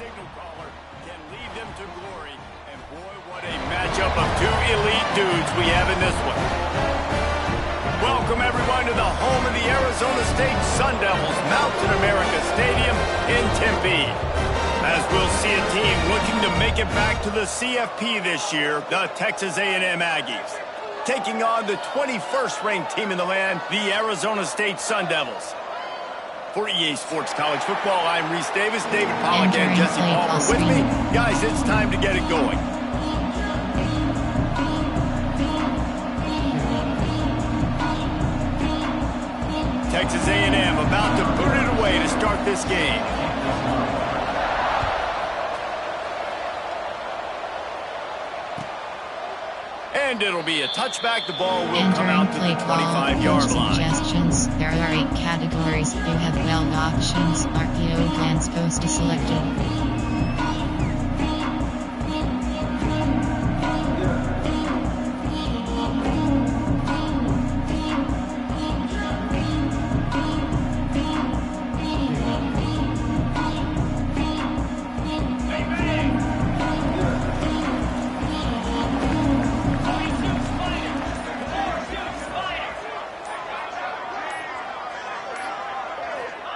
signal caller can lead them to glory. And boy, what a matchup of two elite dudes we have in this one. Welcome everyone to the home of the Arizona State Sun Devils, Mountain America Stadium in Tempe. As we'll see a team looking to make it back to the CFP this year, the Texas A&M Aggies, taking on the 21st ranked team in the land, the Arizona State Sun Devils. For EA Sports College Football, I'm Reese Davis, David Pollack, and Jesse Palmer with me. Guys, it's time to get it going. Texas A&M about to put it away to start this game. And it'll be a touchback. The ball will come out to the 25-yard line. Suggestions. There are 8 categories. You have 12 options. RPO plans post selected.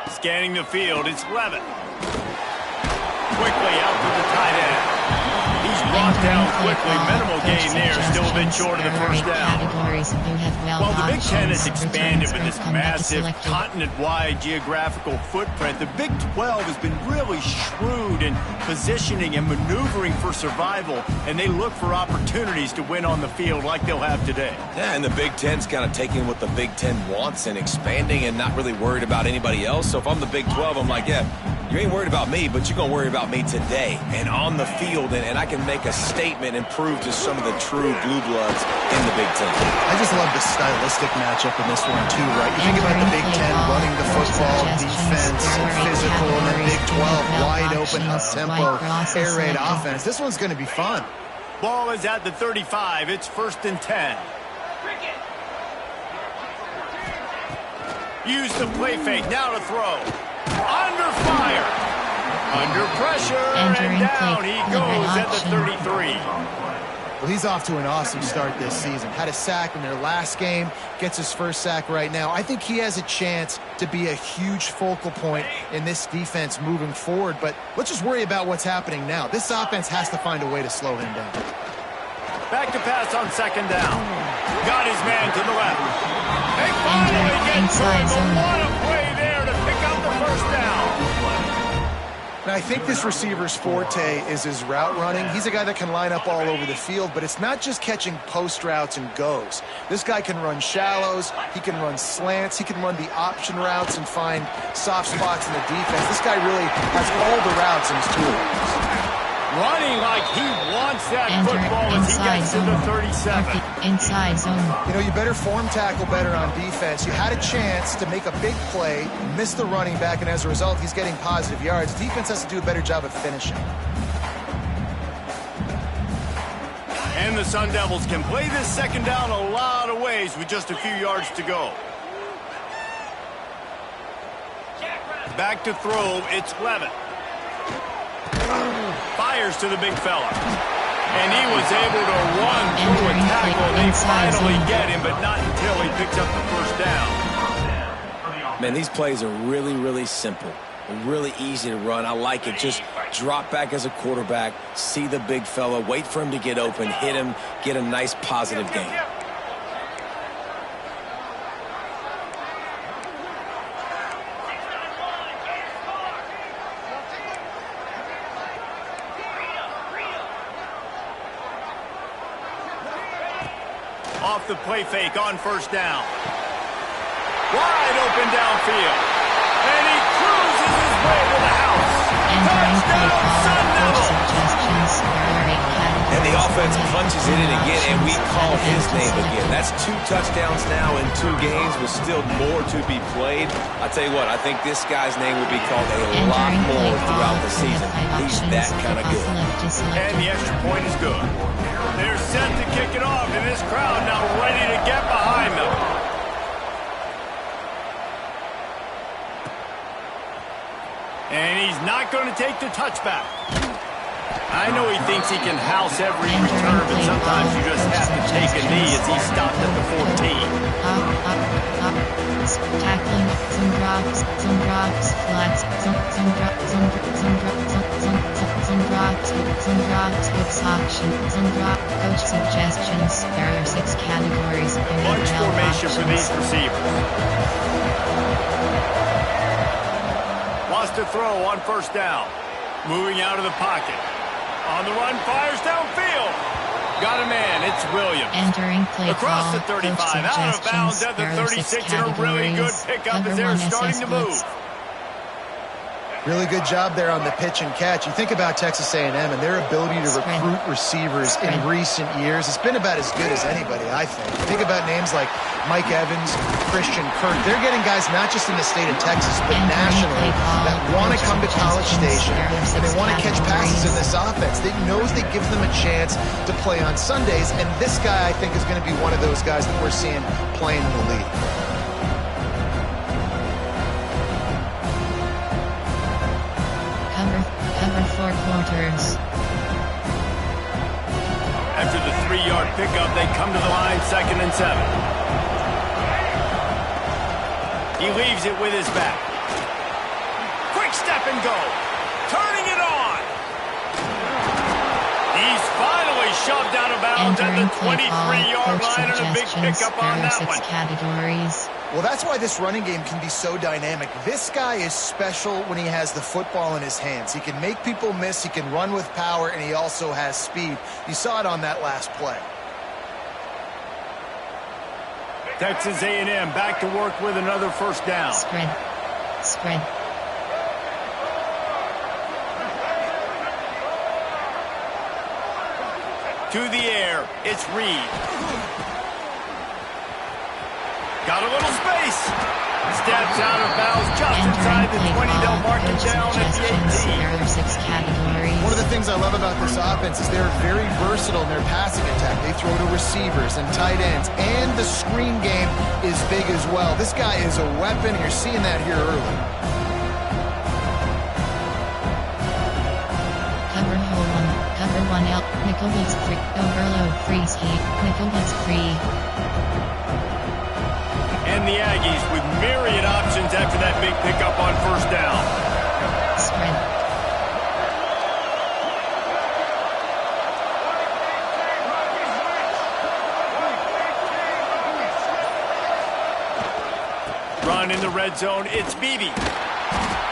Scanning the field, it's Levitt. Quickly out to the tight end. He's brought down quickly. Minimal gain there, still a bit short of the first down. Well, the Big Ten has expanded with this massive continent-wide geographical footprint. The Big 12 has been really shrewd in positioning and maneuvering for survival, and they look for opportunities to win on the field like they'll have today. Yeah, and the Big Ten's kind of taking what the Big Ten wants and expanding and not really worried about anybody else. So if I'm the Big 12, I'm like, yeah, you ain't worried about me, but you're going to worry about me today and on the field, and I can make a statement and prove to some of the true blue bloods in the Big Ten. I just love the stylistic matchup in this one too, right? You think about the Big Ten running the football, defense, physical, and then Big 12 wide open, up-tempo, air raid offense. This one's going to be fun. Ball is at the 35. It's 1st and 10. Use the play fake. Now to throw. Under fire. Under pressure. And down he goes at the 33. Well, he's off to an awesome start this season. Had a sack in their last game, gets his first sack right now. I think he has a chance to be a huge focal point in this defense moving forward, but let's just worry about what's happening now. This offense has to find a way to slow him down. Back to pass on 2nd down. Got his man to the left. They finally get through, but what a play there to pick up the first down. Now, I think this receiver's forte is his route running. He's a guy that can line up all over the field, but it's not just catching post routes and goes. This guy can run shallows, he can run slants, he can run the option routes and find soft spots in the defense. This guy really has all the routes in his toolbox. Running like he wants that football as he gets to the 37. Inside zone. You know, you better form tackle better on defense. You had a chance to make a big play, miss the running back, and as a result, he's getting positive yards. Defense has to do a better job of finishing. And the Sun Devils can play this 2nd down a lot of ways with just a few yards to go. Back to throw, it's Levitt. Fires to the big fella. And he was able to run through a tackle. They finally get him, but not until he picks up the first down. Man, these plays are really, really simple. Really easy to run. I like it. Just drop back as a quarterback, see the big fella, wait for him to get open, hit him, get a nice positive gain. Off the play fake on 1st down. Wide open downfield. And he cruises his way to the house. Touchdown, Sun Devils! And the offense punches it in again, and we call his name again. That's 2 touchdowns now in 2 games with still more to be played. I tell you what, I think this guy's name would be called a lot more throughout the season. He's that kind of good. And the extra point is good. They're set to kick it off, and this crowd now ready to get behind them. And he's not going to take the touchback. I know he thinks he can house every return, but sometimes you just have to take a knee as he stopped at the 14. Tackling, some drops, flats, some drops, hooks option, some drop, coach suggestions. There are 6 categories. Bunch formation for these receivers. Wants to throw on first down. Moving out of the pocket. On the run, fires downfield. Got a man, it's Williams. Entering play across call, the 35, out of bounds at the 36, and a really good pickup as they're starting to move. Really good job there on the pitch and catch. You think about Texas A&M and their ability to recruit receivers in recent years. It's been about as good as anybody, I think. Think about names like Mike Evans, Christian Kirk. They're getting guys not just in the state of Texas, but nationally that want to come to College Station and they want to catch passes in this offense. They knows they give them a chance to play on Sundays, and this guy, I think, is going to be one of those guys that we're seeing playing in the league. Cover 4 quarters. After the 3-yard pickup, they come to the line, 2nd and 7. He leaves it with his back. Quick step and go. Turning it on. He's finally shoved out of bounds at the 23-yard line, and a big pickup on that one. Categories. Well, that's why this running game can be so dynamic. This guy is special when he has the football in his hands. He can make people miss, he can run with power, and he also has speed. You saw it on that last play. Texas A&M back to work with another first down. Spread. To the air, it's Reed. Got a little space. Steps out of bounds just inside the 20. They'll mark it down at the 18. There are 6 categories. One of the things I love about this offense is they're very versatile in their passing attack. They throw to receivers and tight ends, and the screen game is big as well. This guy is a weapon. You're seeing that here early. Cover 1 L. Nickel blitz free. Overload free ski. Nickel blitz free. And the Aggies with myriad options after that big pickup on first down. Spread. Run in the red zone, it's Beebe.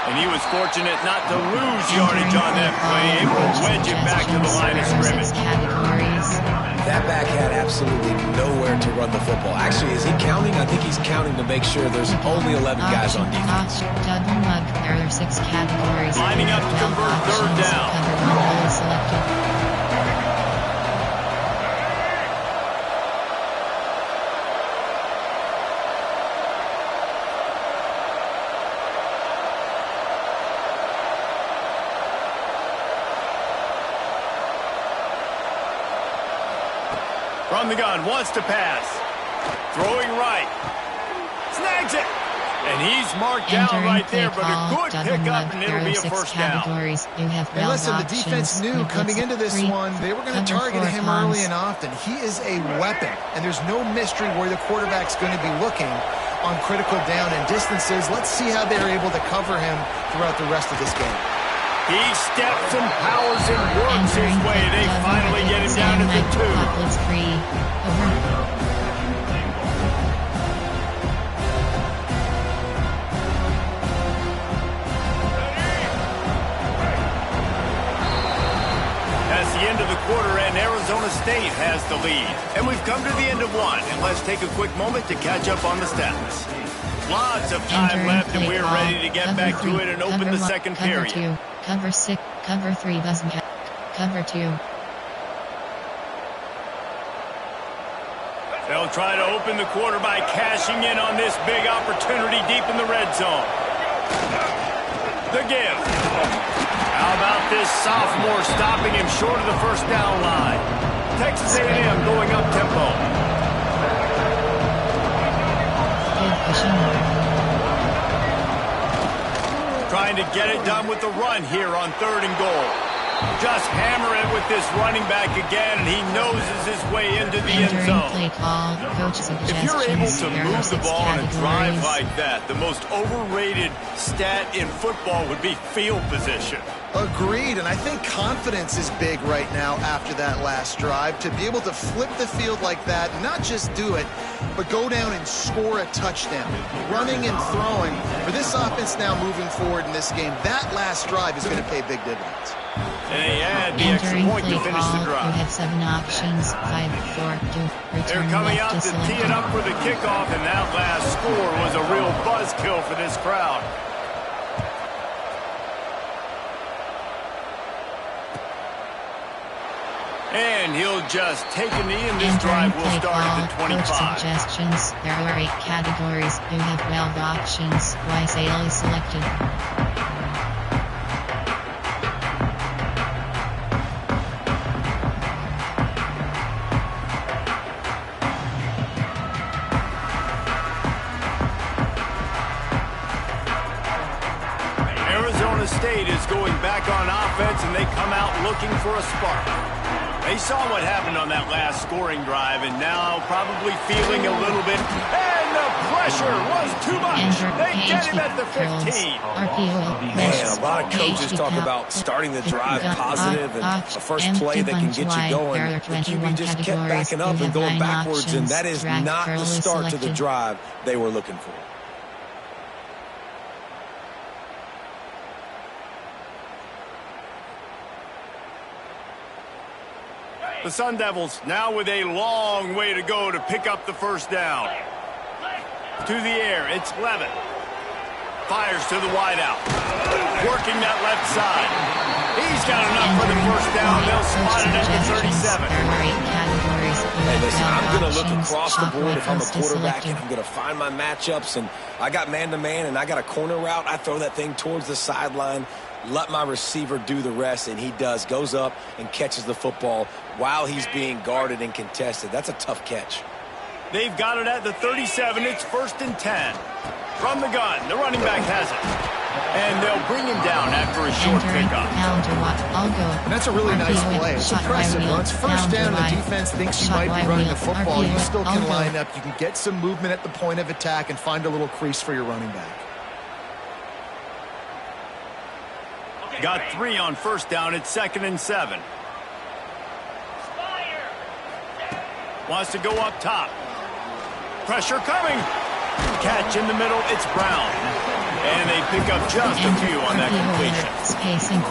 And he was fortunate not to lose yardage on that play, able to wedge it back to the line of scrimmage. That back had absolutely nowhere to run the football. Actually, is he counting? I think he's counting to make sure there's only 11 guys on defense. Double mug. There are 6 categories. Lining up to convert third down. Cover 1 goal selected. From the gun, wants to pass. Throwing right. Snags it. And he's marked down right there, but a good pickup, and it'll be a first down. And listen, the defense knew coming into this one, they were going to target him early and often. He is a weapon, and there's no mystery where the quarterback's going to be looking on critical down and distances. Let's see how they're able to cover him throughout the rest of this game. He steps and powers and works his way. They finally get him down to the 2. That's the end of the quarter, and Arizona State has the lead. And we've come to the end of one, and let's take a quick moment to catch up on the stats. Lots of time left, and we're ready to get back to it and open the second period. Cover 6, cover 3 doesn't have. Cover 2. They'll try to open the quarter by cashing in on this big opportunity deep in the red zone. The give. How about this sophomore stopping him short of the first down line? Texas A&M going up tempo. trying to get it done with the run here on 3rd and goal. Just hammer it with this running back again, and he noses his way into the end zone. Play call, coach If you're able to move the ball on a drive like that, the most overrated stat in football would be field position. Agreed, and I think confidence is big right now after that last drive. To be able to flip the field like that, not just do it, but go down and score a touchdown. Running and throwing, for this offense now moving forward in this game, that last drive is going to pay big dividends. And they add the extra point to finish the drive. You have 7 options, 5, 4, 2, return They're coming out to tee it up for the kickoff, and that last score was a real buzzkill for this crowd. And he'll just take a knee, and this drive will start at the 25. Suggestions. There are 8 categories. You have 12 options. Wisely selected. Arizona State is going back on offense, and they come out looking for a spark. They saw what happened on that last scoring drive, and now probably feeling a little bit. And the pressure was too much. They get him at the 15. Man, a lot of coaches talk about starting the drive positive and a first play that can get you going. The QB just kept backing up and going backwards, and that is not the start to the drive they were looking for. The Sun Devils now with a long way to go to pick up the first down. To the air, it's Levin. Fires to the wideout. Working that left side. He's got enough for the first down. They'll spot it at the 37. Hey, listen, I'm going to look across the board if I'm a quarterback, and I'm going to find my matchups. And I got man-to-man, and I got a corner route. I throw that thing towards the sideline. Let my receiver do the rest, and he does. Goes up and catches the football while he's being guarded and contested. That's a tough catch. They've got it at the 37. It's 1st and 10. From the gun, the running back has it. And they'll bring him down after a short pickup. And that's a really nice play. It's impressive. Once first down, the defense thinks you might be running the football. You still can line up. You can get some movement at the point of attack and find a little crease for your running back. Got 3 on first down. It's 2nd and 7. Wants to go up top. Pressure coming. Catch in the middle. It's Brown. And they pick up just a few on that completion.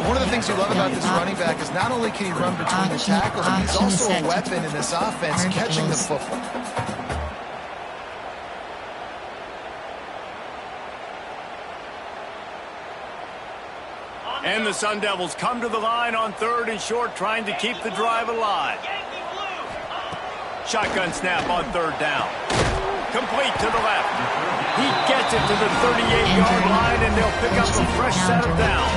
One of the things you love about this running back is not only can he run between the tackles, but he's also a weapon in this offense catching the football. And the Sun Devils come to the line on 3rd and short, trying to keep the drive alive. Shotgun snap on 3rd down. Complete to the left. He gets it to the 38-yard line, and they'll pick up a fresh set of downs.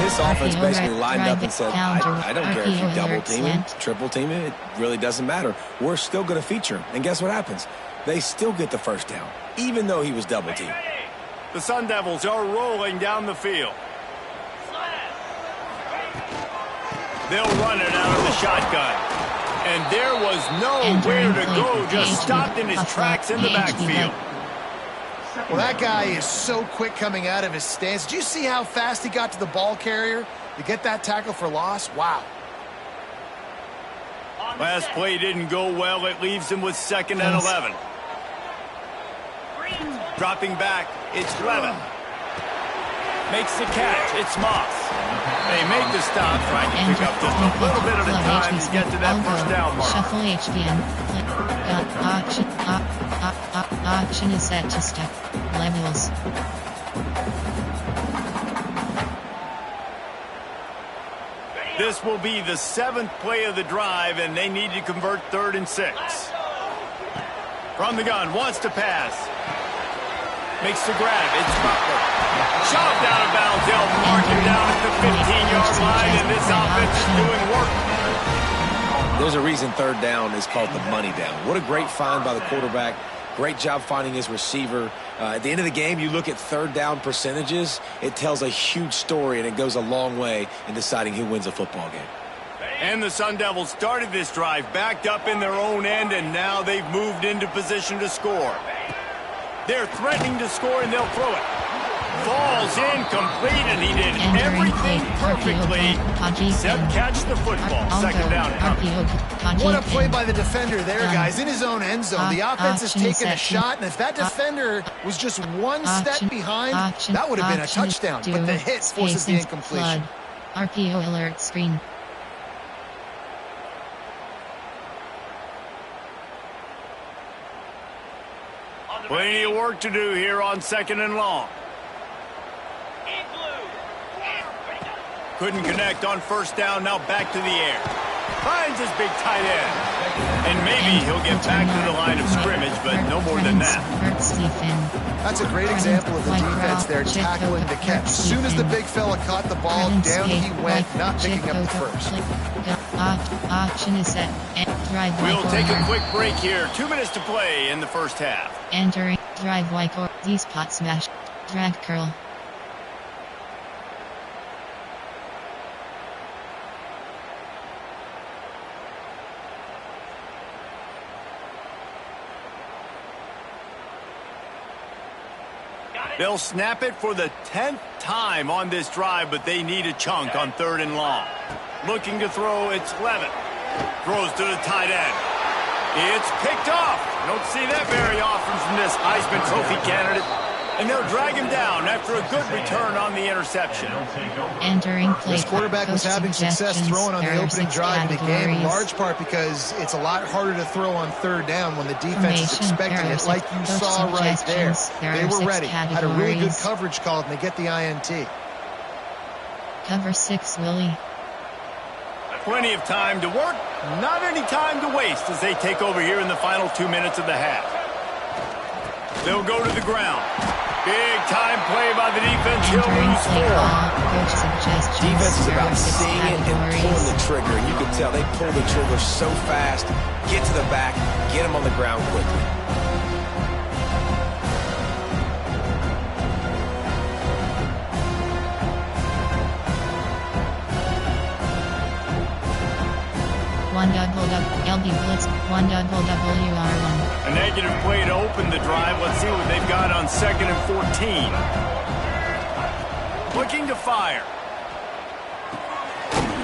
This offense basically lined up and said, I don't care if you double team him, triple team him, it really doesn't matter. We're still going to feature him. And guess what happens? They still get the first down, even though he was double teamed. The Sun Devils are rolling down the field. They'll run it out of the shotgun. And there was nowhere to go, just stopped in his tracks in the backfield. Well, that guy is so quick coming out of his stance. Did you see how fast he got to the ball carrier to get that tackle for loss? Wow. Last play didn't go well. It leaves him with 2nd and 11. Dropping back, it's Levin. Makes the catch, it's Moss. They make the stop, trying to pick up just a little bit of the time to get to that first down mark. Shuffle HBM. Option is set to step. Levels. This will be the 7th play of the drive, and they need to convert 3rd and 6. From the gun, wants to pass. Makes the grab. It's Butler. Shoved out of bounds. They'll mark him down at the 15-yard line, and this offense is doing work. There's a reason 3rd down is called the money down. What a great find by the quarterback. Great job finding his receiver. At the end of the game, you look at third down percentages. It tells a huge story, and it goes a long way in deciding who wins a football game. And the Sun Devils started this drive backed up in their own end, and now they've moved into position to score. They're threatening to score, and they'll throw it. Falls incomplete, and he did everything perfectly except catch the football. Second down. What a play by the defender there, guys. In his own end zone, the offense has taken a shot, and if that defender was just one step behind, that would have been a touchdown. But the hit forces the incompletion. RPO alert screen. Plenty of work to do here on second and long. Couldn't connect on first down, now back to the air. Finds his big tight end. And maybe he'll get back to the line of scrimmage, but no more than that. That's a great example of the defense there, tackling the catch. As soon as the big fella caught the ball, down he went, not picking up the first. Option is set. We'll take a quick break here. 2 minutes to play in the first half. Entering drive like or D-spot smash. Drag curl. They'll snap it for the 10th time on this drive, but they need a chunk on third and long. Looking to throw, it's Levitt. Throws to the tight end. It's picked off. Don't see that very often from this Heisman Trophy candidate. And they'll drag him down after a good return on the interception. Entering play. This quarterback was having success throwing on the opening drive of the game, in large part because it's a lot harder to throw on third down when the defense is expecting it, like you saw right there. They were ready, had a really good coverage called, and they get the INT. Cover 6, Willie. Plenty of time to work, not any time to waste as they take over here in the final 2 minutes of the half. They'll go to the ground. Big time play by the defense. He'll lose 4. Defense is about seeing it and pulling the trigger. And you can tell they pull the trigger so fast. Get to the back, get him on the ground quickly. LB Blitz, 1 WR1. A negative play to open the drive. Let's see what they've got on 2nd and 14. Looking to fire.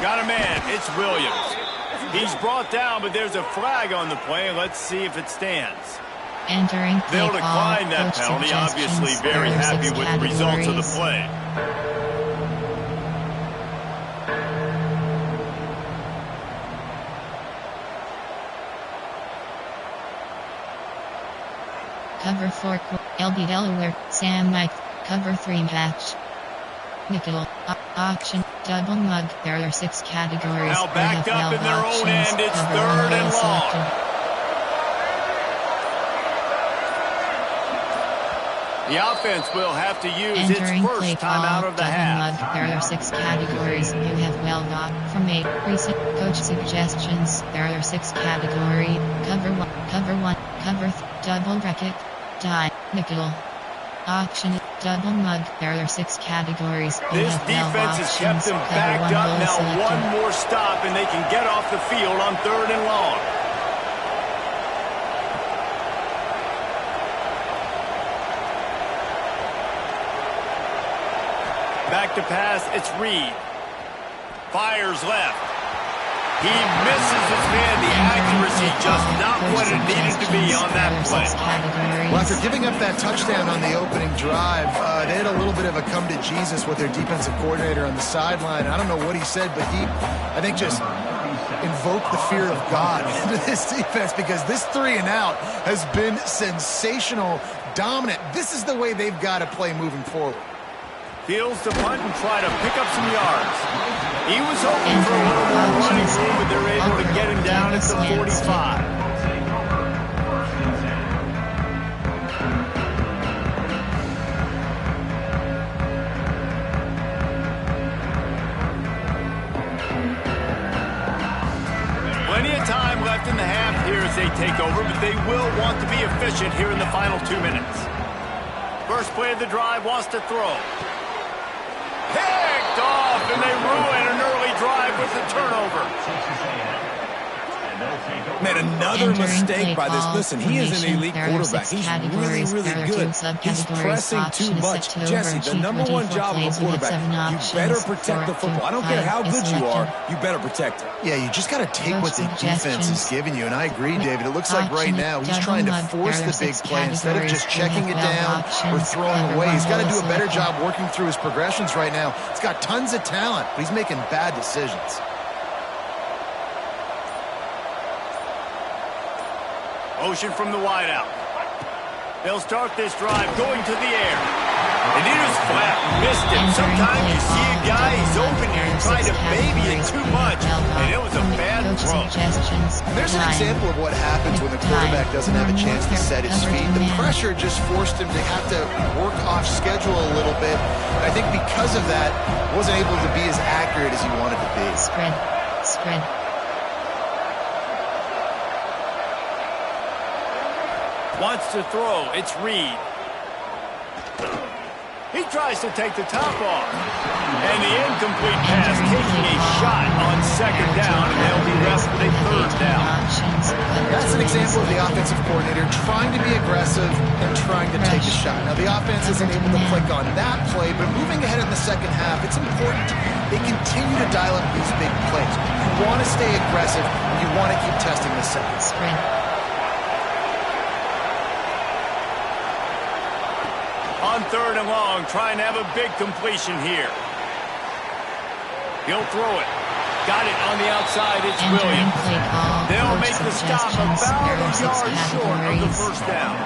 Got a man. It's Williams. He's brought down, but there's a flag on the play. Let's see if it stands. Entering play. They'll decline that penalty. Obviously very happy with the results of the play. Cover 4, LB Delaware, Sam Mike, cover 3 match. Nickel, option, double mug. There are 6 categories. Now backed up in their own end, it's third and long. The offense will have to use its first time out of the half. There are 6 categories. You have well got from 8 recent coach suggestions. There are 6 category. Cover 1, cover double bracket, die, nickel. Option, double mug. There are 6 categories. This defense has kept them backed up. Now one more stop and they can get off the field on third and long. Back to pass, it's Reed. Fires left. He misses his man. The accuracy just not what it needed to be on that play. Well, after giving up that touchdown on the opening drive, they had a little bit of a come to Jesus with their defensive coordinator on the sideline. I don't know what he said, but he, I think, just invoked the fear of God into this defense because this 3 and out has been sensational, dominant. This is the way they've got to play moving forward. Fields to punt and try to pick up some yards. He was hoping for a little more running room, but they're able to get him down at the 45. Plenty of time left in the half. here as they take over, but they will want to be efficient here in the final 2 minutes. First play of the drive, wants to throw. Picked off, and they ruin an early drive with the turnover. Man, another mistake by this. Listen, he is an elite quarterback. He's really, really good. He's pressing too much. Jesse, the number one job of a quarterback, you better protect the football. I don't care how good you are, you better protect it. Yeah, you just got to take what the defense is giving you. And I agree, David. It looks like right now he's trying to force the big play instead of just checking it down or throwing away. He's got to do a better job working through his progressions right now. He's got tons of talent, but he's making bad decisions. Motion from the wideout. They'll start this drive going to the air. And he was flat, missed it. Sometimes you see a guy, he's open here, you try to baby it too much, and it was a bad throw. There's an example of what happens when the quarterback doesn't have a chance to set his feet. The pressure just forced him to have to work off schedule a little bit. I think because of that, wasn't able to be as accurate as he wanted to be. Spread. Wants to throw. It's Reed. He tries to take the top off. And the incomplete pass taking a shot on second down, and they'll be left with a third down. That's an example of the offensive coordinator trying to be aggressive and trying to take a shot. Now, the offense isn't able to click on that play, but moving ahead in the second half, it's important they continue to dial up these big plays. You want to stay aggressive, and you want to keep testing the set. On third and long, trying to have a big completion here. He'll throw it. Got it on the outside. It's Williams. They'll make the stop about a yard short of the first down.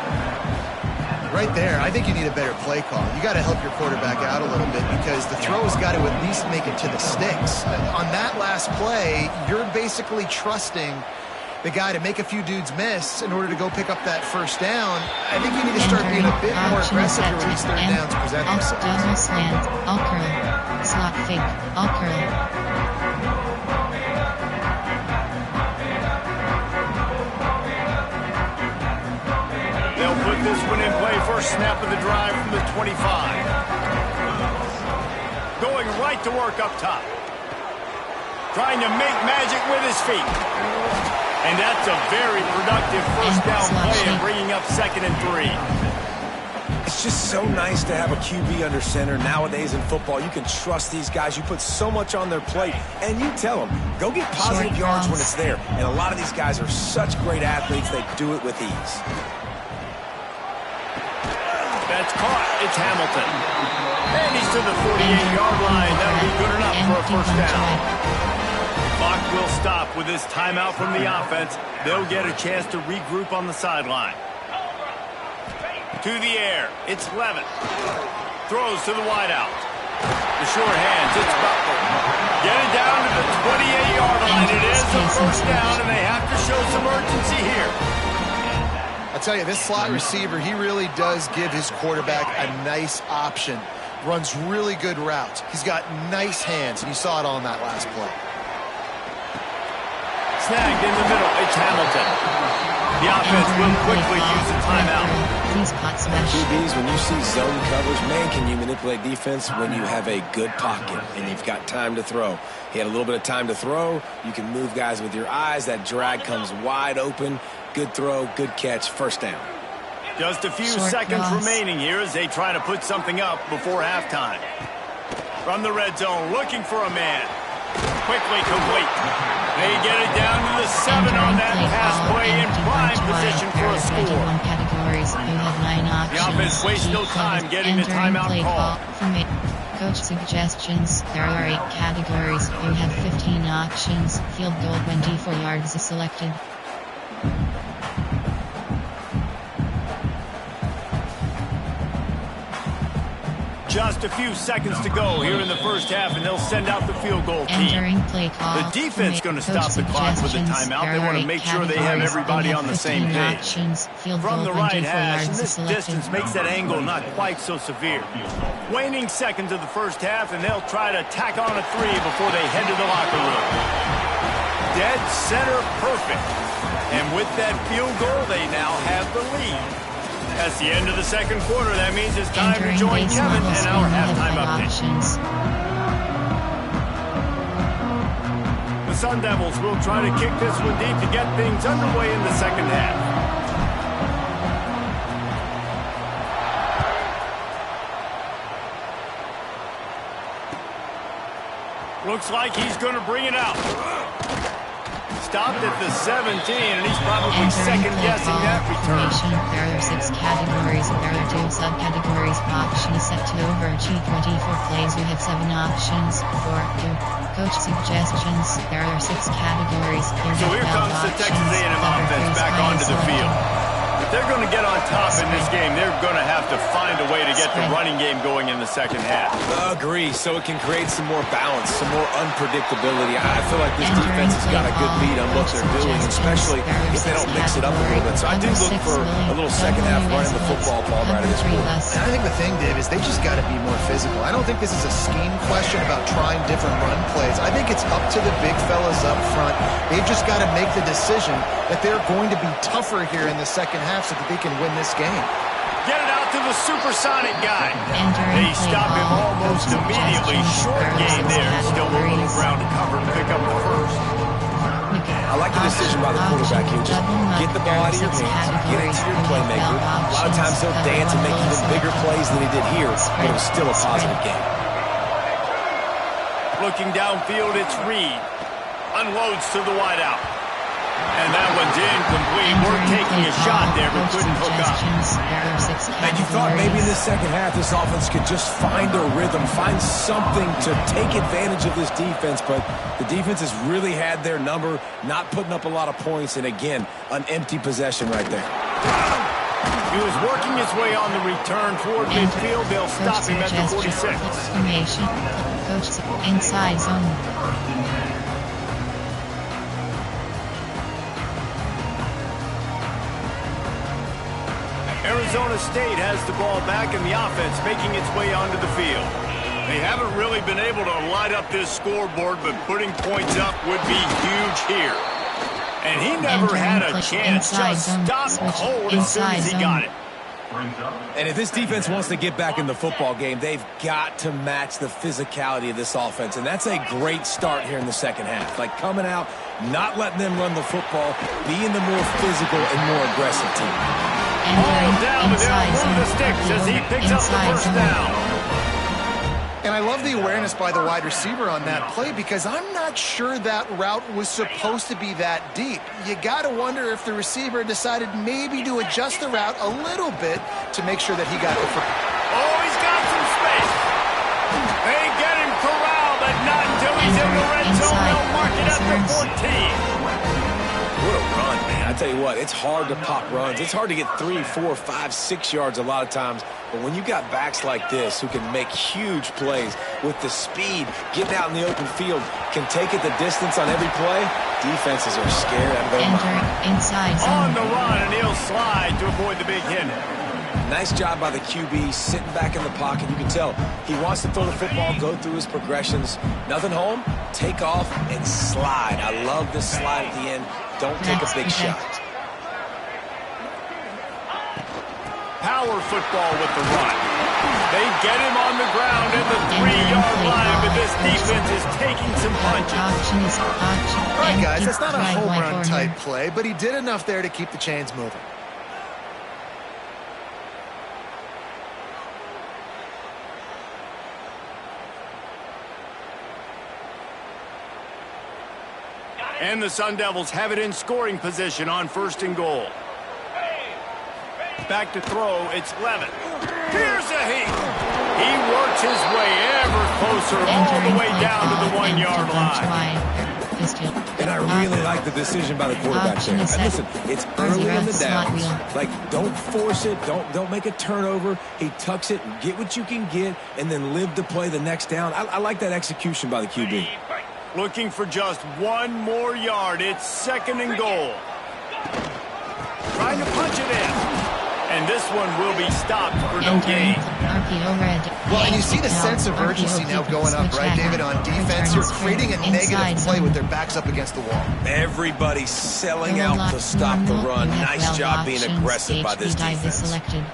Right there, I think you need a better play call. You got to help your quarterback out a little bit because the throw's got to at least make it to the sticks. On that last play, you're basically trusting the guy to make a few dudes miss in order to go pick up that first down. I think you need to start being a bit more aggressive to release third downs present themselves. Double slant, all curl, slot fake, all curl. They'll put this one in play. First snap of the drive from the 25. Going right to work up top. Trying to make magic with his feet. And that's a very productive first down play and bringing up 2nd and 3. It's just so nice to have a QB under center. Nowadays in football, you can trust these guys. You put so much on their plate, and you tell them, go get positive yards when it's there. And a lot of these guys are such great athletes, they do it with ease. That's caught. It's Hamilton. And he's to the 48-yard line. That'll be good enough for a first down. Clock will stop with this timeout from the offense. They'll get a chance to regroup on the sideline. To the air. It's Levitt. Throws to the wideout. The short hands. It's Butler. Get it down to the 28-yard line. It is a first down, and they have to show some urgency here. I'll tell you, this slot receiver, he really does give his quarterback a nice option. Runs really good routes. He's got nice hands, and you saw it all in that last play. Snagged in the middle. It's Hamilton. The offense will quickly use a timeout. QBs, when you see zone coverage, man, can you manipulate defense when you have a good pocket and you've got time to throw. He had a little bit of time to throw. You can move guys with your eyes. That drag comes wide open. Good throw, good catch, first down. Just a few seconds remaining here as they try to put something up before halftime. From the red zone, looking for a man. Quickly complete. They get it down to the 7 on that pass play in prime position for a score. The offense wastes no time getting the timeout call. Coach suggestions. There are 8 categories. You have 15 options. Field goal 24 yards is selected. Just a few seconds to go here in the first half, and they'll send out the field goal team. The defense going to stop the clock with a timeout. They want to make sure they have everybody on the same page. From the right hash, and this distance makes that angle not quite so severe. Waning seconds of the first half, and they'll try to tack on a 3 before they head to the locker room. Dead center perfect. And with that field goal, they now have the lead. That's the end of the second quarter. That means it's time to join Kevin in our halftime update. The Sun Devils will try to kick this one deep to get things underway in the second half. Looks like he's going to bring it out. Stopped at the 17, and he's probably second-guessing that return. There are 6 categories. There are 2 subcategories. Option set to overachieve 24 plays. You have 7 options. 4, 2. Coach suggestions. There are 6 categories. So here comes the Texas A&M offense back onto the field. If they're going to get on top in this game, they're going to have to find a way to get the running game going in the second half. Agree, so it can create some more balance, some more unpredictability. I feel like this defense has got a good beat on what they're doing, especially if they don't mix it up a little bit. So I do look for a little second half running the football ball right at this point. And I think the thing, Dave, is they just got to be more physical. I don't think this is a scheme question about trying different run plays. I think it's up to the big fellas up front. They've just got to make the decision that they're going to be tougher here in the second half so that they can win this game. Get it out to the supersonic guy. They stop him almost immediately. Short game there. Still a little ground to cover and pick up the first. I like the decision by the quarterback here. Just get the ball out of your hands, get it to your playmaker. A lot of times he'll dance and make even bigger plays than he did here, but it was still a positive game. Looking downfield, it's Reed. Unloads to the wideout. And that one's incomplete. We're taking a shot there, but couldn't hook up. And you thought maybe in the second half this offense could just find a rhythm, find something to take advantage of this defense, but the defense has really had their number, not putting up a lot of points, and again, an empty possession right there. He was working his way on the return toward midfield. They'll stop him at the 46. Coach inside zone. Arizona State has the ball back and the offense making its way onto the field. They haven't really been able to light up this scoreboard, but putting points up would be huge here. And he never had a chance. Just stopped cold as soon as he got it. And if this defense wants to get back in the football game, they've got to match the physicality of this offense. And that's a great start here in the second half. Like coming out, not letting them run the football, being the more physical and more aggressive team. All down, but they'll move the sticks as he picks up the first down. And I love the awareness by the wide receiver on that play because I'm not sure that route was supposed to be that deep. You got to wonder if the receiver decided maybe to adjust the route a little bit to make sure that he got the first. Oh, he's got some space. They get him corralled, but not until he's in the red zone. They'll mark it at the 14. What a run, man. I tell you what, it's hard to pop runs. It's hard to get 3, 4, 5, 6 yards a lot of times. But when you got backs like this who can make huge plays with the speed, getting out in the open field, can take it the distance on every play, defenses are scared out of their mind. Inside zone. On the run, and he'll slide to avoid the big hit. Nice job by the QB, sitting back in the pocket. You can tell he wants to throw the football, go through his progressions. Nothing home, take off, and slide. I love this slide at the end. Don't take a big shot. Power football with the run. They get him on the ground at the 3-yard line, but this defense is taking some punches. All right, guys, that's not a home run type play, but he did enough there to keep the chains moving. And the Sun Devils have it in scoring position on 1st and goal. Back to throw, it's Levin. Here's a heat. He works his way ever closer all the way down to the 1-yard line. And I really like the decision by the quarterback there. And listen, it's early in the downs. Like, don't force it. Don't make a turnover. He tucks it, get what you can get, and then live to play the next down. I like that execution by the QB. Looking for just 1 more yard. It's 2nd and goal. Trying to punch it in. And And this one will be stopped for no Entering gain. RPO red. Well, and you see the sense of urgency now going up, right, David, on defense. You're creating a negative play with their backs up against the wall. Everybody's selling out to stop the run. Nice job being aggressive by this defense. Selected.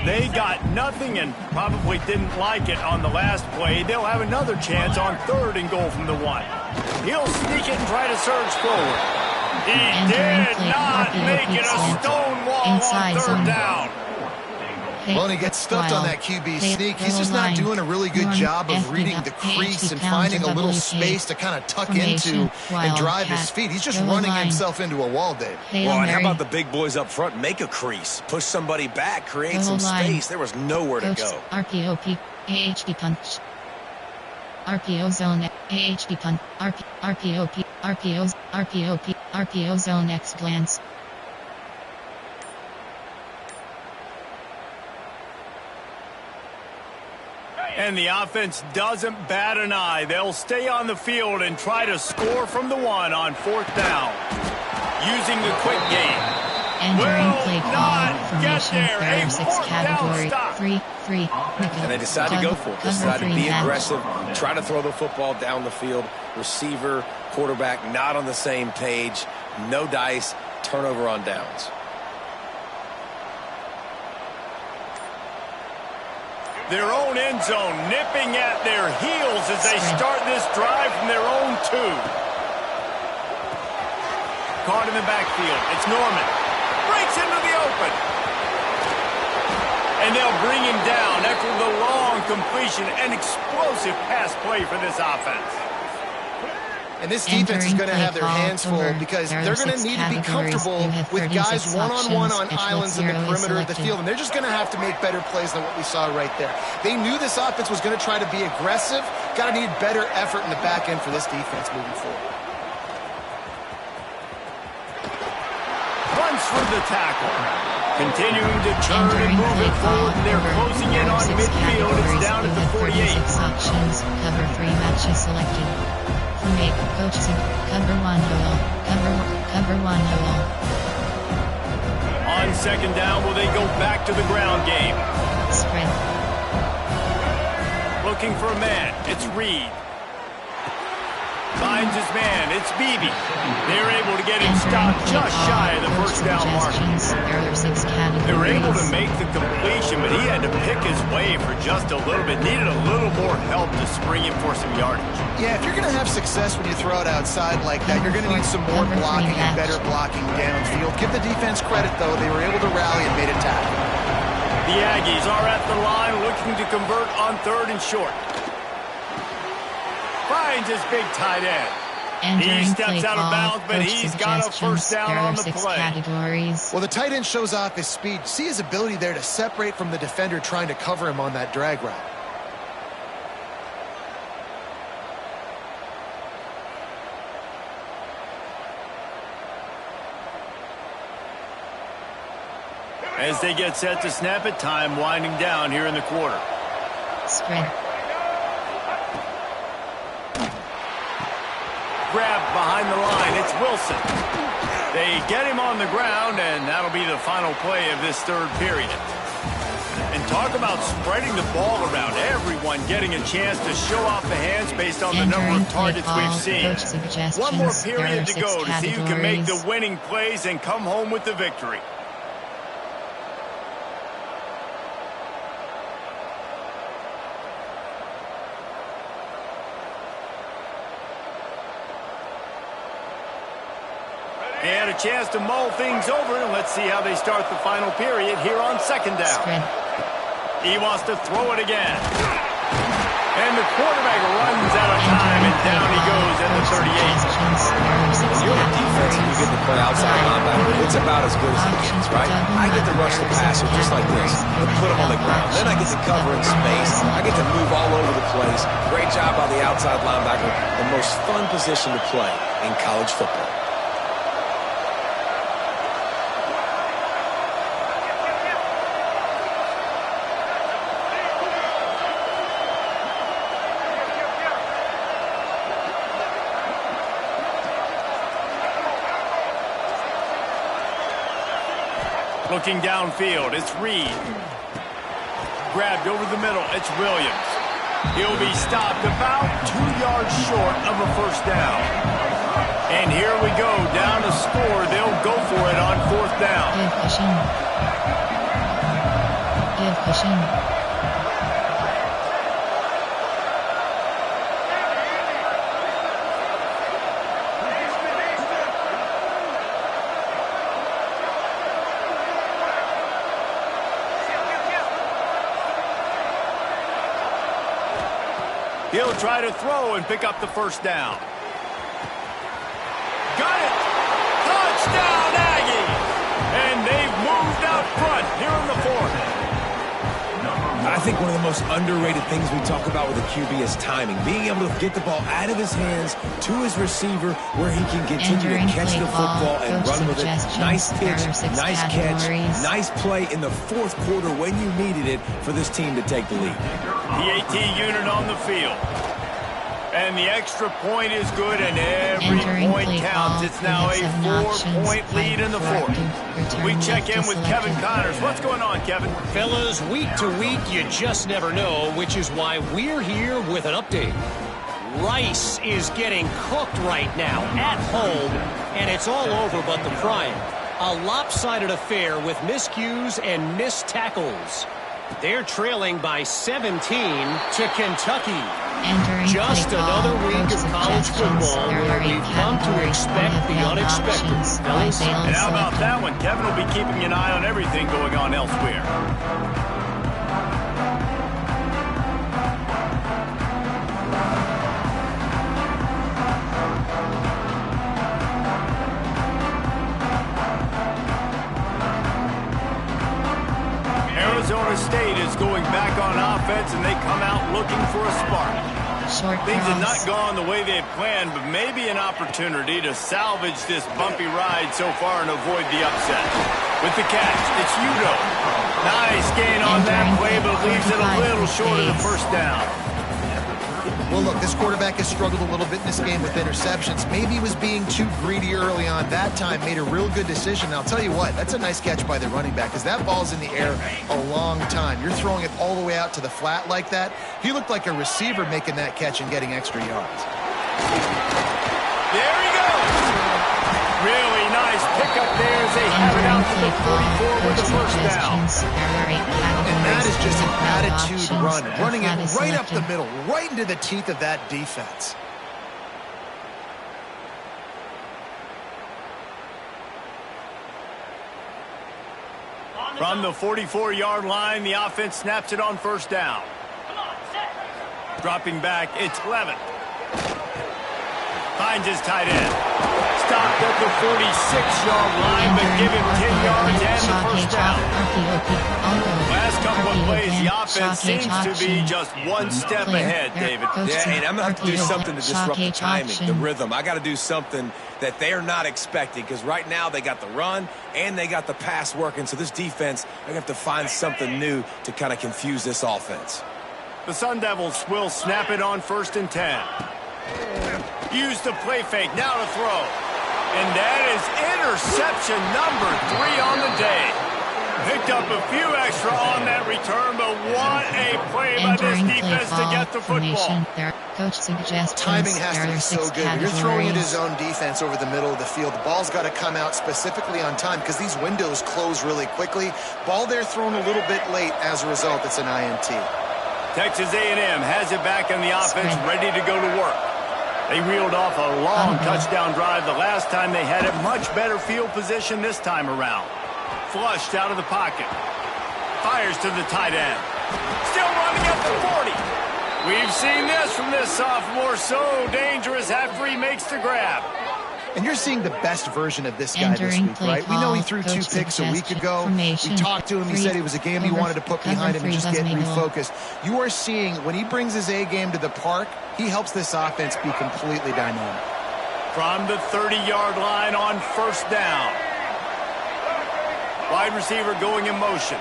They got nothing and probably didn't like it on the last play. They'll have another chance on 3rd and goal from the 1. He'll sneak it and try to surge forward. He did not make it a stone wall on 3rd down. Well, and he gets stuffed on that QB sneak. He's just not doing a really good job of reading the crease and finding a little space to kind of tuck into and drive his feet. He's just running himself into a wall, Dave. Well, and how about the big boys up front? Make a crease. Push somebody back. Create some space. There was nowhere to go. RPO AHP punch. RPO zone AHP punt. RPO zone X glance. And the offense doesn't bat an eye. They'll stay on the field and try to score from the 1 on 4th down. Using the quick game. Entering play call formation player 6 category 3-3 nickel. And they decided to go for it. They decided to be aggressive, try to throw the football down the field. Receiver, quarterback not on the same page. No dice, turnover on downs. Their own end zone nipping at their heels as they start this drive from their own 2. Caught in the backfield. It's Norman. Breaks into the open. And they'll bring him down after the long completion. An explosive pass play for this offense. And this defense is going to have their hands full because they're going to need to be comfortable with guys one-on-one on islands in the perimeter of the field. And they're just going to have to make better plays than what we saw right there. They knew this offense was going to try to be aggressive. Got to need better effort in the back end for this defense moving forward. Runs for the tackle. Continuing to turn and move it forward. They're closing in on midfield. It's down at the 48. Options. Cover 3 matches selected. Make coaches cover 1 hole. Cover 1 hole. On 2nd down, will they go back to the ground game? Spread. Looking for a man. It's Reed. Finds his man. It's Beebe. They're able to get him stopped just shy of the 1st down mark. They were able to make the completion, but he had to pick his way for just a little bit. Needed a little more help to spring him for some yardage. Yeah, if you're going to have success when you throw it outside like that, you're going to need some more blocking and better blocking downfield. Give the defense credit, though. They were able to rally and made a tackle. The Aggies are at the line looking to convert on 3rd and short. Finds his big tight end. He steps out of bounds, but he's got a 1st down on the play. Categories. Well, the tight end shows off his speed. See his ability there to separate from the defender trying to cover him on that drag route. As they get set to snap it, time winding down here in the quarter. Spread. Grab behind the line. It's Wilson. They get him on the ground, and that'll be the final play of this 3rd period. And talk about spreading the ball around. Everyone getting a chance to show off the hands based on the number of targets we've seen. One more period to go to see who can make the winning plays and come home with the victory. They had a chance to mull things over, and let's see how they start the final period here on 2nd down. Spread. He wants to throw it again. And the quarterback runs out of time, and down he goes at the 38. When you're a defense and you get to play outside linebacker, it's about as good as it gets, right? I get to rush the passer just like this and put him on the ground. Then I get to cover in space. I get to move all over the place. Great job by the outside linebacker. The most fun position to play in college football. Looking downfield, it's Reed. Grabbed over the middle, it's Williams. He'll be stopped about 2 yards short of a first down. And here we go, down to score. They'll go for it on fourth down. Give cushion. Give cushion. He'll try to throw and pick up the first down. Got it! Touchdown, Aggies! And they've moved out front here in the fourth. I think one of the most underrated things we talk about with a QB is timing. Being able to get the ball out of his hands to his receiver where he can continue to catch the football and run with it. Nice pitch, nice catch, nice play in the fourth quarter when you needed it for this team to take the lead. The AT unit on the field. And the extra point is good, and every point counts. It's now a 4-point lead in the fourth. We check in with Kevin Connors. What's going on, Kevin? Fellas, week to week, you just never know, which is why we're here with an update. Rice is getting cooked right now at home, and it's all over but the crying. A lopsided affair with miscues and missed tackles. They're trailing by 17 to Kentucky. Just another week of college football where we've come to expect the unexpected. Fellas? And how about that one? Kevin will be keeping an eye on everything going on elsewhere. Arizona State is going back on offense, and they come out looking for a spark. Things have not gone the way they had planned, but maybe an opportunity to salvage this bumpy ride so far and avoid the upset. With the catch, it's Udo. Nice gain on that play, but leaves it a little short of the first down. Well, look, this quarterback has struggled a little bit in this game with interceptions. Maybe he was being too greedy early on. That time made a real good decision. And I'll tell you what, that's a nice catch by the running back because that ball's in the air a long time. You're throwing it all the way out to the flat like that. He looked like a receiver making that catch and getting extra yards. There he goes. Really nice pickup there as they have it out to the 44 with the first down. And that is just an attitude run, running it right up the middle, right into the teeth of that defense. From the 44-yard line, the offense snaps it on first down. Dropping back, it's Levitt. Finds his tight end. Stopped at the 46-yard line, but give him 10 yards and the first down. Last couple of plays, the offense seems to be just one step ahead, David. Yeah, and I'm going to have to do something to disrupt the timing, the rhythm. I got to do something that they're not expecting because right now they got the run and they got the pass working. So this defense, they're going to have to find something new to kind of confuse this offense. The Sun Devils will snap it on 1st and 10. Use the play fake, now to throw. And that is interception number 3 on the day. Picked up a few extra on that return, but what a play by this defense to get the football. Coach suggests timing has to be so good. You're throwing it his own defense over the middle of the field. The ball's got to come out specifically on time because these windows close really quickly. Ball there thrown a little bit late. As a result, it's an INT. Texas A&M has it back on the offense, ready to go to work. They reeled off a long touchdown drive the last time they had it. Much better field position this time around. Flushed out of the pocket. Fires to the tight end. Still running at the 40. We've seen this from this sophomore. So dangerous after he makes the grab. And you're seeing the best version of this guy this week, right? We know he threw 2 picks a week ago. We talked to him. He said it was a game he wanted to put behind him and just get refocused. You are seeing when he brings his A game to the park, he helps this offense be completely dynamic. From the 30-yard line on first down. Wide receiver going in motion.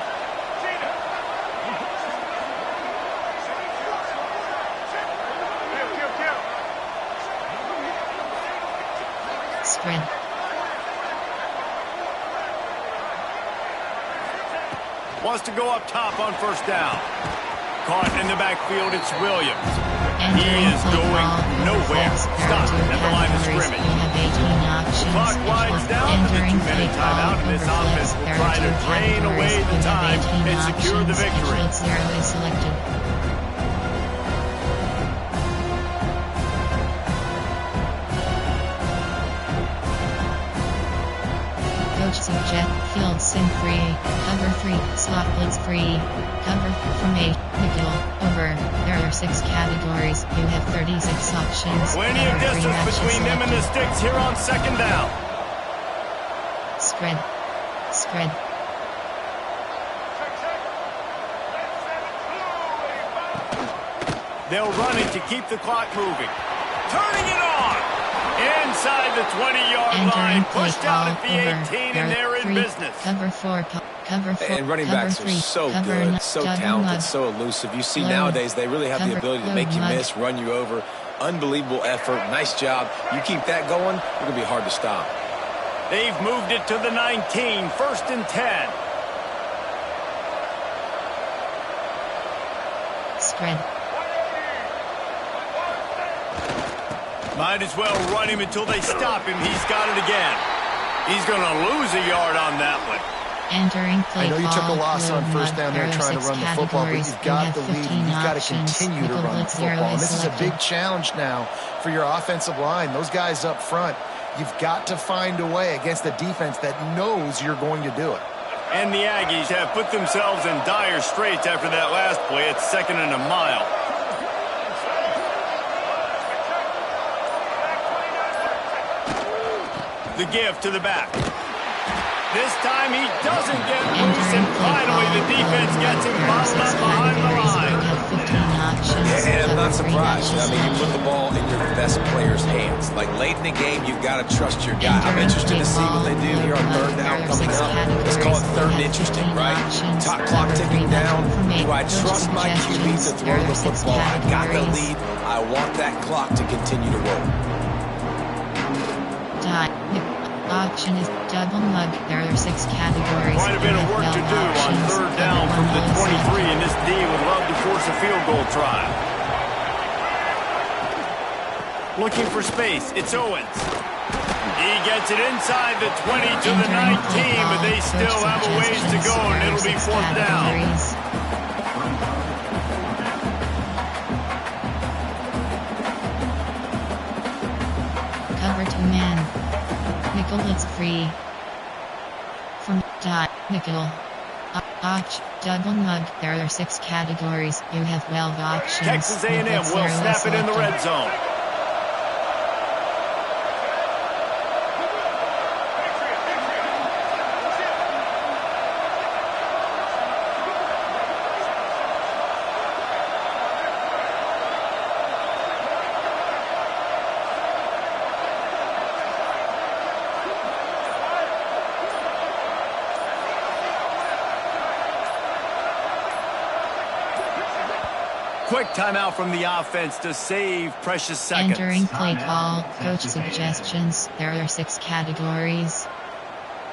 Sprint. Wants to go up top on first down. Caught in the backfield, it's Williams. He is going nowhere. Stopped at the line of scrimmage. The clock winds down to the 2-minute timeout, and this offense will try to drain away the time and secure the victory. Coach suggest field sim free, cover 3, slot blitz free, cover from 8, nickel, over. There are 6 categories. You have 36 options. Plenty of distance between them and the sticks here on second down. Spread. Spread. They'll run it to keep the clock moving. Turning it on! Inside the 20-yard line, pushed out at the 18, and they're in business. Cover 4, cover 4, and running backs are so good, so talented, so elusive. You see nowadays they really have the ability to make you miss, run you over. Unbelievable effort. Nice job. You keep that going, it's going to be hard to stop. They've moved it to the 19, 1st and 10. Spread. Might as well run him until they stop him. He's got it again. He's going to lose a yard on that one. Entering play. I know you took a loss on first down there trying to run the football, but you've got the lead and you've got to continue to run the football. And this is a big challenge now for your offensive line. Those guys up front, you've got to find a way against a defense that knows you're going to do it. And the Aggies have put themselves in dire straits after that last play. It's 2nd and a mile. The give to the back. This time he doesn't get loose, and finally the defense gets him bottled up behind the line. And I'm not surprised. I mean, you put the ball in your best player's hands. Like late in the game, you've got to trust your guy. I'm interested to see what they do here on 3rd down coming up. Let's call it 3rd and interesting, right? Top clock ticking down. Do I trust my QB to throw the football? I got the lead. I want that clock to continue to roll. Option is double mug. There are 6 categories. Quite a bit of work to do on 3rd down from the 23, and this D would love to force a field goal try. Looking for space, it's Owens. He gets it inside the 20 to the 19, but they still have a ways to go, and it'll be 4th down. Cover 2 man. Nickel, it's free. From dot nickel. Option double mug. There are 6 categories. You have 12 options. Texas A&M will snap it in the red zone. Quick timeout from the offense to save precious seconds. Entering play call, coach suggestions. There are 6 categories.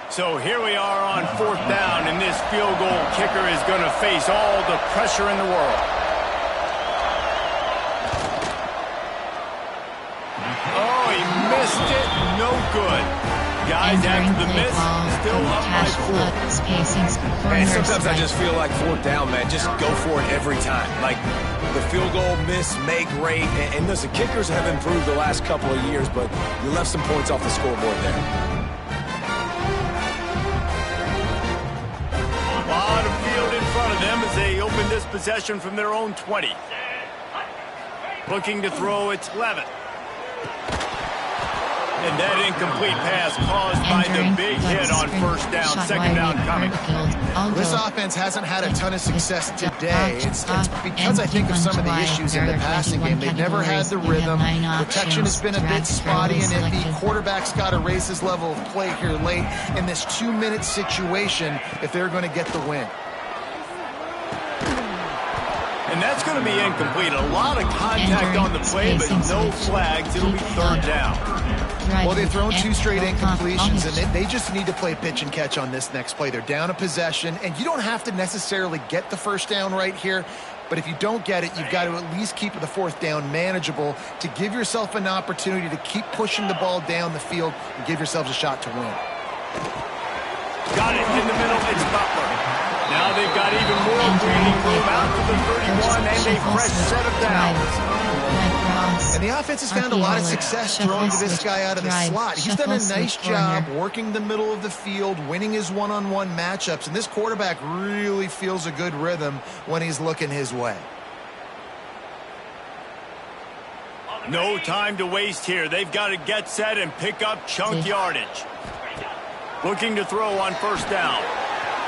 So here we are on 4th down, and this field goal kicker is going to face all the pressure in the world. Oh, he missed it. No good. Guys, after the miss, still up by 4. And sometimes I just feel like 4th down, man. Just go for it every time. Like the field goal miss, make rate. And listen, kickers have improved the last couple of years, but you left some points off the scoreboard there. A lot of field in front of them as they open this possession from their own 20. Looking to throw, it's Levitt. And that incomplete pass caused by the big hit on 1st down, 2nd down coming. This offense hasn't had a ton of success today. It's because I think of some of the issues in the passing game. They've never had the rhythm. Protection has been a bit spotty and iffy. Quarterback's got to raise his level of play here late in this 2-minute situation if they're going to get the win. And that's going to be incomplete. A lot of contact on the play, but no flags. It'll be 3rd down. Drive. Well, they've thrown 2 straight and incompletions, and they just need to play pitch and catch on this next play. They're down a possession, and you don't have to necessarily get the first down right here, but if you don't get it, you've got to at least keep the 4th down manageable to give yourself an opportunity to keep pushing the ball down the field and give yourselves a shot to win. Got it in the middle. It's Butler. Now they've got even more breathing room out to the 31 and a fresh set of downs. And the offense has found a lot of success throwing to this guy out of the slot. He's done a nice job working the middle of the field, winning his one-on-one matchups, and this quarterback really feels a good rhythm when he's looking his way. No time to waste here. They've got to get set and pick up chunk yardage. Looking to throw on first down.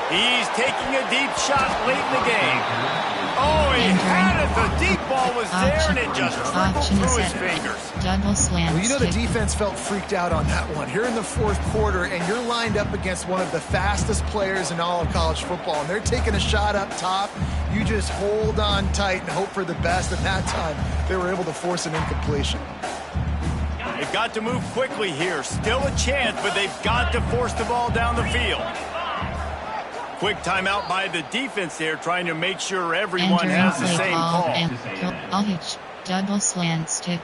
He's taking a deep shot late in the game. Oh, he had it. The deep ball was there, and it just trickled through his fingers. Double slant. Well, you know the defense felt freaked out on that one. Here in the 4th quarter, and you're lined up against one of the fastest players in all of college football, and they're taking a shot up top. You just hold on tight and hope for the best. At that time, they were able to force an incompletion. They've got to move quickly here. Still a chance, but they've got to force the ball down the field. Quick timeout by the defense there, trying to make sure everyone has the same call. And double slant stick.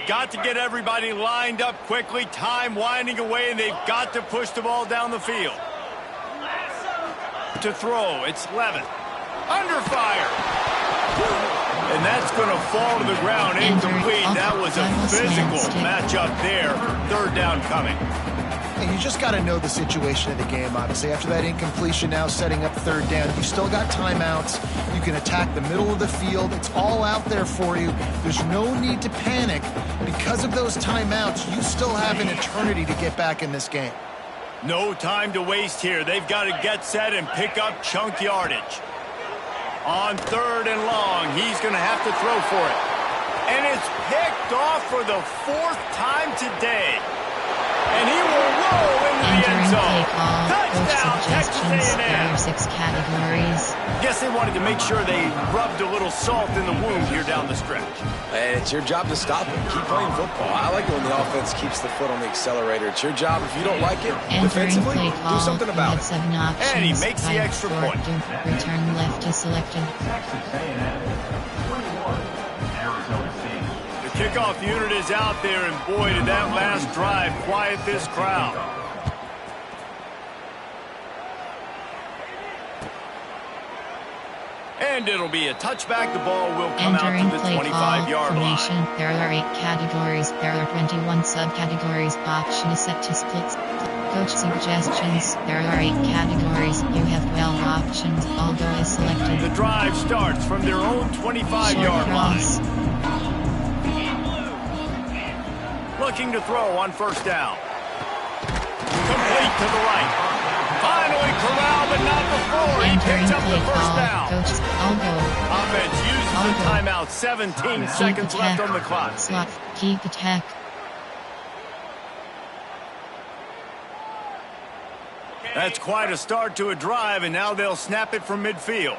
Got to get everybody lined up quickly. Time winding away, and they've got to push the ball down the field. To throw, it's Levin. Under fire. And that's going to fall to the ground incomplete. That was a physical matchup there. 3rd down coming. And you just got to know the situation of the game, obviously. After that incompletion, now setting up 3rd down. You still got timeouts. You can attack the middle of the field. It's all out there for you. There's no need to panic. Because of those timeouts, you still have an eternity to get back in this game. No time to waste here. They've got to get set and pick up chunk yardage. On 3rd and long, he's going to have to throw for it. And it's picked off for the 4th time today. And he will roll into the end zone. Touchdown, Texas A&M. There are 6 categories. Guess they wanted to make sure they rubbed a little salt in the wound here down the stretch. And it's your job to stop it. Keep playing football. I like it when the offense keeps the foot on the accelerator. It's your job. If you don't like it, defensively, do something about it. And he makes the extra point. Return left is selected. The kickoff unit is out there, and boy, did that last drive quiet this crowd. And it'll be a touchback. The ball will come out to the 25-yard line. There are 8 categories. There are 21 subcategories. Option is set to split. Coach suggestions. There are 8 categories. You have 12 options. All go is selected. The drive starts from their own 25-yard line. Looking to throw on first down. Complete to the right. Finally corralled, but not before. He picks up the first down. Offense uses the timeout. 17 seconds left on the clock. Slot. Keep attack. That's quite a start to a drive, and now they'll snap it from midfield.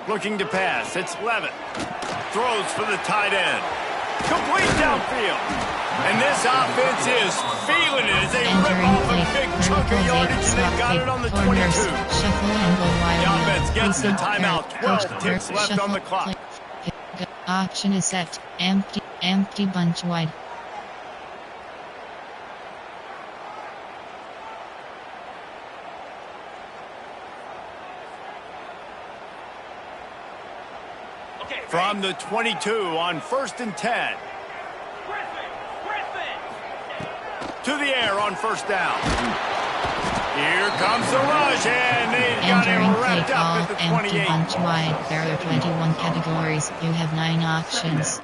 Looking to pass. It's Levin. Throws for the tight end. Complete downfield. And this offense is feeling it as they rip off a big chunk of yardage, and they got it on the 22. The offense gets the timeout. 12 ticks left on the clock. Option is set. Empty bunch wide. From the 22 on 1st and 10. To the air on first down. Here comes the rush, and they've got him wrapped up at the 28. Empty bunch wide. There are 21 categories. You have 9 options.